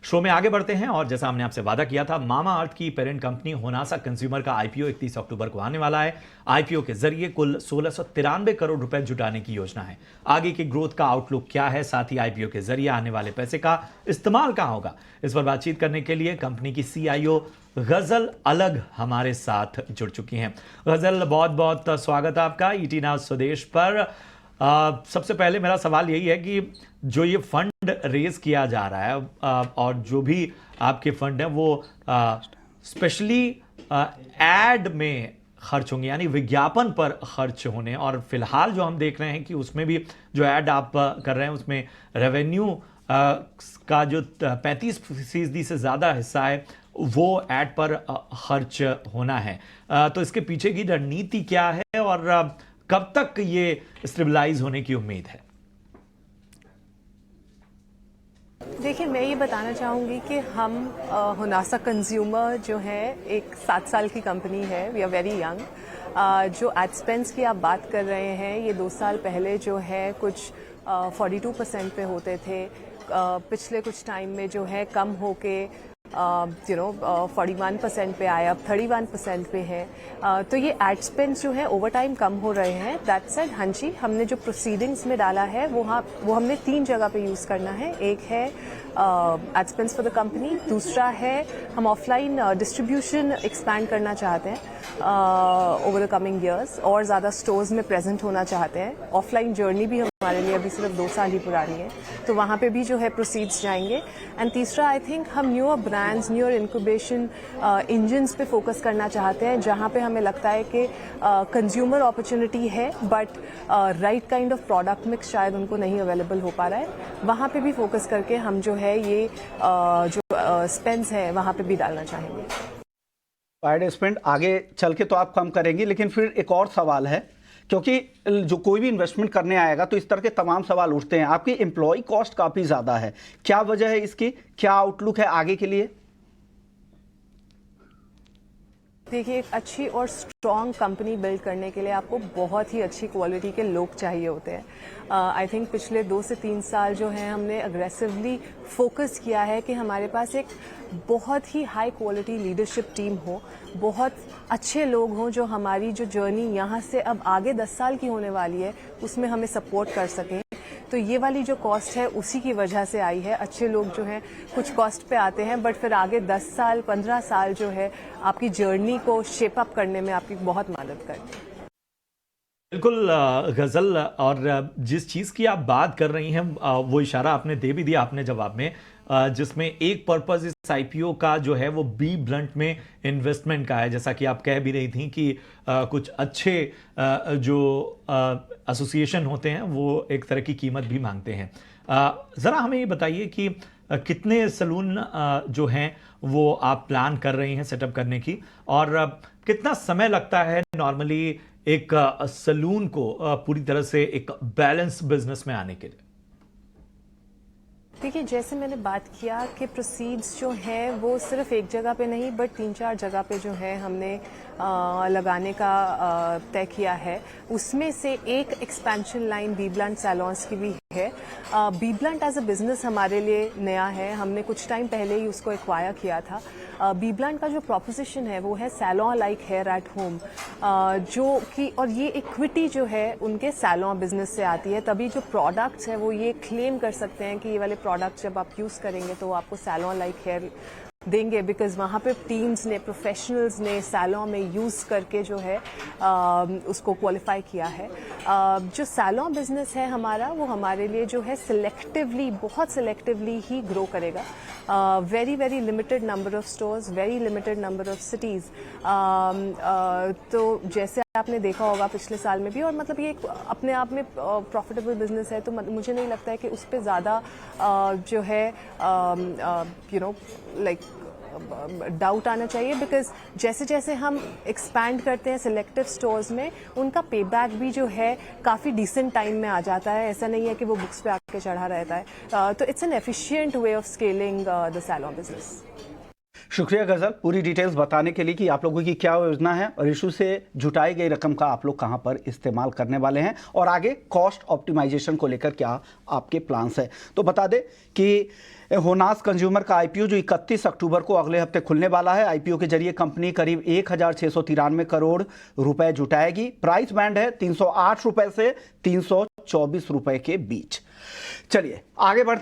Show में आगे बढ़ते हैं और जैसा हमने आपसे वादा किया था, मामा अर्थ की पेरेंट कंपनी होनासा कंज्यूमर का आईपीओ 31 अक्टूबर को आने वाला है। आईपीओ के जरिए कुल 1693 करोड़ रुपए जुटाने की योजना है। आगे की ग्रोथ का आउटलुक क्या है, साथ ही आईपीओ के जरिए आने वाले पैसे का इस्तेमाल कहां होगा, इस पर बातचीत करने के लिए कंपनी की सीईओ गजल अलग हमारे साथ जुड़ चुकी हैं। गजल, बहुत बहुत स्वागत है आपका ईटी नाउ स्वदेश पर। सबसे पहले मेरा सवाल यही है कि जो ये फंड रेज किया जा रहा है और जो भी आपके फंड हैं वो स्पेशली एड में खर्च होंगे, यानी विज्ञापन पर खर्च होने, और फिलहाल जो हम देख रहे हैं कि उसमें भी जो ऐड आप कर रहे हैं उसमें रेवेन्यू का जो 35% से ज़्यादा हिस्सा है वो ऐड पर खर्च होना है। तो इसके पीछे की रणनीति क्या है और कब तक ये स्टेबलाइज होने की उम्मीद है? देखिए, मैं ये बताना चाहूँगी कि हम होनासा कंज्यूमर जो है एक 7 साल की कंपनी है। We are very young. जो एड स्पेंड्स की आप बात कर रहे हैं, ये 2 साल पहले जो है कुछ 42% पे होते थे। पिछले कुछ टाइम में जो है कम होके 41% पे आए, अब 31% पे है। तो ये एड स्पेंड्स जो है ओवर टाइम कम हो रहे हैं। दैट सेड, हाँ जी, हमने जो प्रोसीडिंग्स में डाला है वो हमने 3 जगह पे यूज़ करना है। एक है add spends for the company, दूसरा है हम ऑफलाइन डिस्ट्रीब्यूशन एक्सपैंड करना चाहते हैं ओवर द कमिंग ईयर्स, और ज़्यादा स्टोर्स में प्रेजेंट होना चाहते हैं। ऑफलाइन जर्नी भी हमारे लिए अभी सिर्फ 2 साल ही पुरानी है, तो वहाँ पे भी जो है प्रोसीड्स जाएंगे। एंड तीसरा, आई थिंक हम newer brands, newer incubation engines पे फोकस करना चाहते हैं, जहाँ पे हमें लगता है कि कंज्यूमर अपॉर्चुनिटी है but right kind of product mix शायद उनको नहीं अवेलेबल हो पा रहा है। वहाँ पे भी फोकस करके हम जो है ये जो स्पेंड्स है वहाँ पे भी डालना चाहेंगे। एड स्पेंड आगे चल के तो आप कम करेंगी, लेकिन फिर एक और सवाल है, क्योंकि जो कोई भी इन्वेस्टमेंट करने आएगा तो इस तरह के तमाम सवाल उठते हैं। आपकी एम्प्लॉय कॉस्ट काफ़ी ज़्यादा है, क्या वजह है इसकी, क्या आउटलुक है आगे के लिए? देखिए, एक अच्छी और स्ट्रॉन्ग कंपनी बिल्ड करने के लिए आपको बहुत ही अच्छी क्वालिटी के लोग चाहिए होते हैं। आई थिंक पिछले 2 से 3 साल जो है हमने अग्रेसिवली फोकस किया है कि हमारे पास एक बहुत ही हाई क्वालिटी लीडरशिप टीम हो, बहुत अच्छे लोग हों जो हमारी जो जर्नी यहाँ से अब आगे 10 साल की होने वाली है उसमें हमें सपोर्ट कर सकें। तो ये वाली जो कॉस्ट है उसी की वजह से आई है। अच्छे लोग जो हैं कुछ कॉस्ट पे आते हैं बट फिर आगे 10 साल 15 साल जो है आपकी जर्नी को शेप अप करने में आपकी बहुत मदद करती है। बिल्कुल गजल, और जिस चीज़ की आप बात कर रही हैं वो इशारा आपने दे भी दिया आपने जवाब में, जिसमें एक पर्पस इस आईपीओ का जो है वो बी ब्लंट में इन्वेस्टमेंट का है। जैसा कि आप कह भी रही थी कि कुछ अच्छे जो एसोसिएशन होते हैं वो एक तरह की कीमत भी मांगते हैं। ज़रा हमें ये बताइए कि कितने सलून जो हैं वो आप प्लान कर रही हैं सेटअप करने की, और कितना समय लगता है नॉर्मली एक सलून को पूरी तरह से एक बैलेंस बिजनेस में आने के लिए? देखिए, जैसे मैंने बात किया कि प्रोसीड्स जो हैं वो सिर्फ एक जगह पे नहीं बट 3-4 जगह पे जो है हमने लगाने का तय किया है। उसमें से एक expansion line B Blunt salons की भी है। B Blunt as a business हमारे लिए नया है, हमने कुछ टाइम पहले ही उसको एक्वायर किया था। बी ब्लंट का जो प्रोपोजिशन है वो है salon like hair at home, जो कि और ये इक्विटी जो है उनके सैलॉन बिजनेस से आती है। तभी जो प्रोडक्ट्स हैं वो ये क्लेम कर सकते हैं कि ये वाले प्रोडक्ट्स जब आप यूज़ करेंगे तो आपको सैलॉन लाइक हेयर देंगे, बिकॉज वहाँ पे टीम्स ने, प्रोफेशनल्स ने सैलॉन में यूज़ करके जो है उसको क्वालिफाई किया है। जो सैलॉन बिजनेस है हमारा वो हमारे लिए जो है सिलेक्टिवली, बहुत सिलेक्टिवली ही ग्रो करेगा। Very very limited number of stores, very limited number of cities. तो जैसे आपने देखा होगा पिछले साल में भी, और मतलब ये अपने आप में प्रॉफिटेबल बिजनेस है, तो मुझे नहीं लगता है कि उस पर ज़्यादा जो है लाइक डाउट आना चाहिए, बिकॉज जैसे जैसे हम एक्सपैंड करते हैं सिलेक्टिव स्टोर्स में उनका पे बैक भी जो है काफ़ी डिसेंट टाइम में आ जाता है। ऐसा नहीं है कि वो बुक्स पे आके चढ़ा रहता है। तो it's an efficient way of scaling the salon business. शुक्रिया गजल, पूरी डिटेल्स बताने के लिए कि आप लोगों की क्या योजना है और इशू से जुटाई गई रकम का आप लोग कहां पर इस्तेमाल करने वाले हैं और आगे कॉस्ट ऑप्टिमाइजेशन को लेकर क्या आपके प्लान्स है। तो बता दें कि होनास कंज्यूमर का आईपीओ जो 31 अक्टूबर को अगले हफ्ते खुलने वाला है। आईपीओ के जरिए कंपनी करीब 1693 करोड़ रुपए जुटाएगी। प्राइस बैंड है 308 रुपए से 324 रुपए के बीच। चलिए आगे बढ़ते